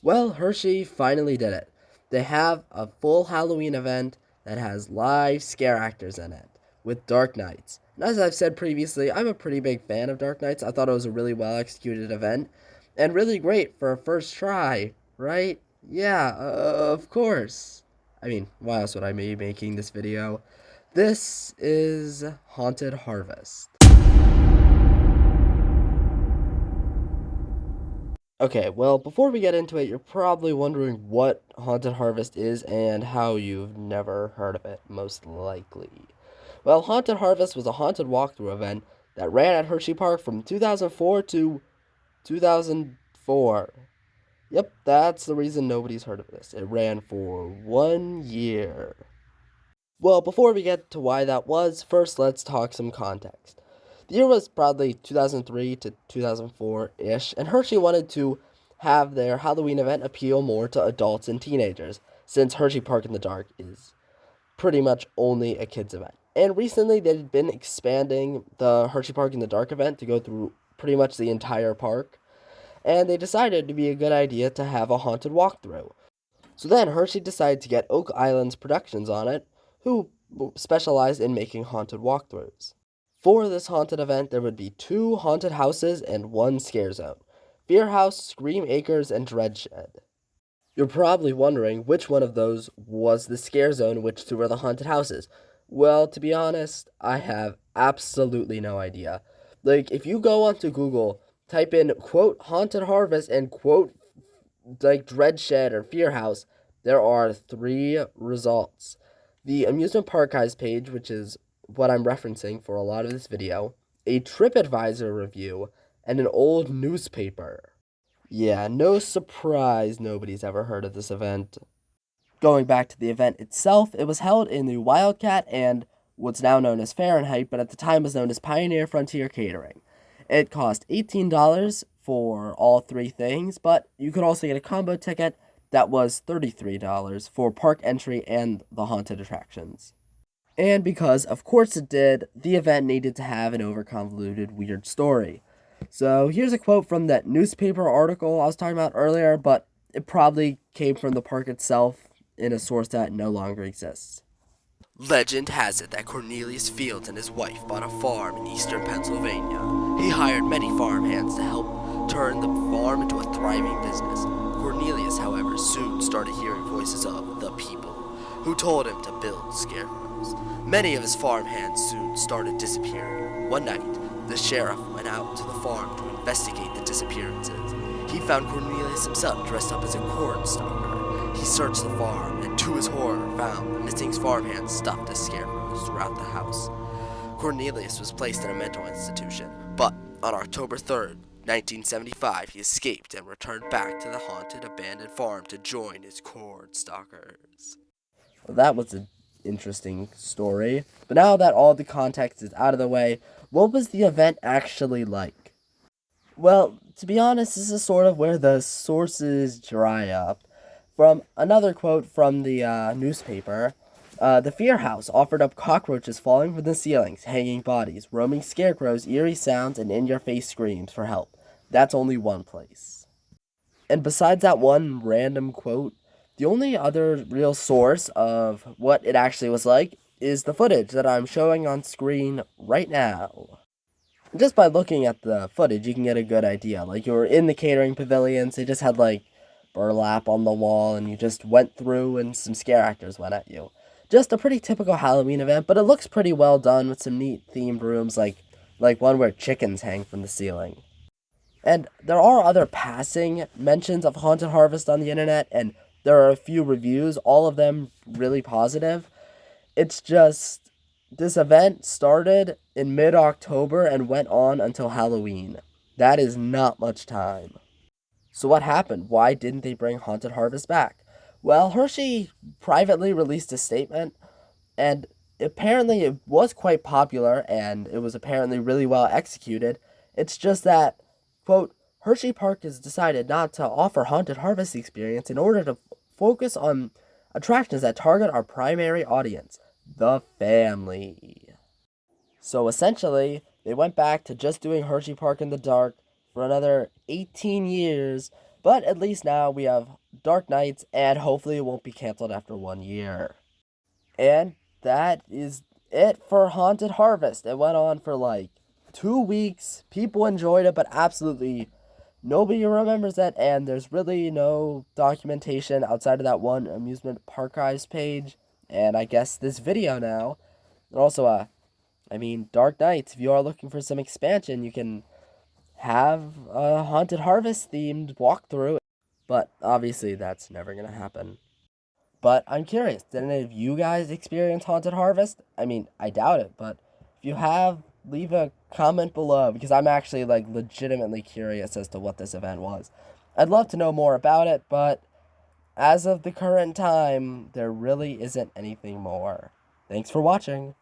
Well, Hershey finally did it. They have a full Halloween event that has live scare actors in it with Dark Knights. And as I've said previously, I'm a pretty big fan of Dark Knights. I thought it was a really well executed event and really great for a first try, right? Yeah, of course. I mean, why else would I be making this video? This is Haunted Harvest. Okay, well, before we get into it, you're probably wondering what Haunted Harvest is and how you've never heard of it, most likely. Well, Haunted Harvest was a haunted walkthrough event that ran at Hersheypark from 2004 to 2004. Yep, that's the reason nobody's heard of this. It ran for 1 year. Well, before we get to why that was, first let's talk some context. The year was probably 2003 to 2004 ish, and Hershey wanted to have their Halloween event appeal more to adults and teenagers, since Hersheypark in the Dark is pretty much only a kids event. And recently they've been expanding the Hersheypark in the Dark event to go through pretty much the entire park, and they decided it'd be a good idea to have a haunted walkthrough. So then Hershey decided to get Oak Island's Productions on it, who specialized in making haunted walkthroughs. For this haunted event, there would be 2 haunted houses and 1 scare zone: Fear House, Scream Acres, and Dreadshed. You're probably wondering which one of those was the scare zone, which 2 were the haunted houses. Well, to be honest, I have absolutely no idea. Like, if you go onto Google, type in quote Haunted Harvest and quote like Dreadshed or Fear House, there are 3 results. The amusement park guys page, which is what I'm referencing for a lot of this video, a TripAdvisor review, and an old newspaper. Yeah, no surprise nobody's ever heard of this event. Going back to the event itself, it was held in the Wildcat and what's now known as Fahrenheit, but at the time was known as Pioneer Frontier Catering. It cost $18 for all 3 things, but you could also get a combo ticket that was $33 for park entry and the haunted attractions. And because, of course it did, the event needed to have an overconvoluted, weird story. So here's a quote from that newspaper article I was talking about earlier, but it probably came from the park itself in a source that no longer exists. Legend has it that Cornelius Fields and his wife bought a farm in eastern Pennsylvania. He hired many farmhands to help turn the farm into a thriving business. Cornelius, however, soon started hearing voices of the people, who told him to build scarecrows. Many of his farmhands soon started disappearing. One night, the sheriff went out to the farm to investigate the disappearances. He found Cornelius himself dressed up as a corn stalker. He searched the farm and, to his horror, found the missing farmhands stuffed as scarecrows throughout the house. Cornelius was placed in a mental institution, but on October 3rd, 1975, he escaped and returned back to the haunted abandoned farm to join his corn stalkers. Well, that was an interesting story. But now that all the context is out of the way, what was the event actually like? Well, to be honest, this is sort of where the sources dry up. From another quote from the newspaper, the Fear House offered up cockroaches falling from the ceilings, hanging bodies, roaming scarecrows, eerie sounds, and in-your-face screams for help. That's only one place. And besides that one random quote, the only other real source of what it actually was like is the footage that I'm showing on screen right now. Just by looking at the footage, you can get a good idea. Like, you were in the catering pavilions, they just had, like, burlap on the wall, and you just went through and some scare actors went at you. Just a pretty typical Halloween event, but it looks pretty well done with some neat themed rooms, like one where chickens hang from the ceiling. And there are other passing mentions of Haunted Harvest on the internet, and there are a few reviews, all of them really positive. It's just, this event started in mid-October and went on until Halloween. That is not much time. So what happened? Why didn't they bring Haunted Harvest back? Well, Hershey privately released a statement, and apparently it was quite popular, and it was apparently really well executed. It's just that, quote, Hersheypark has decided not to offer Haunted Harvest experience in order to focus on attractions that target our primary audience, the family. So essentially, they went back to just doing Hersheypark in the Dark for another 18 years, But at least now we have Dark Nights, and hopefully it won't be canceled after 1 year. And that is it for Haunted Harvest. It went on for like 2 weeks. People enjoyed it, but absolutely nobody remembers that. And there's really no documentation outside of that one amusement park guys page. And I guess this video now. And also, Dark Nights. If you are looking for some expansion, you can have a Haunted Harvest themed walkthrough. But obviously, that's never gonna happen. But I'm curious, did any of you guys experience Haunted Harvest? I doubt it, but if you have, leave a comment below because I'm actually like legitimately curious as to what this event was. I'd love to know more about it, but as of the current time, there really isn't anything more. Thanks for watching.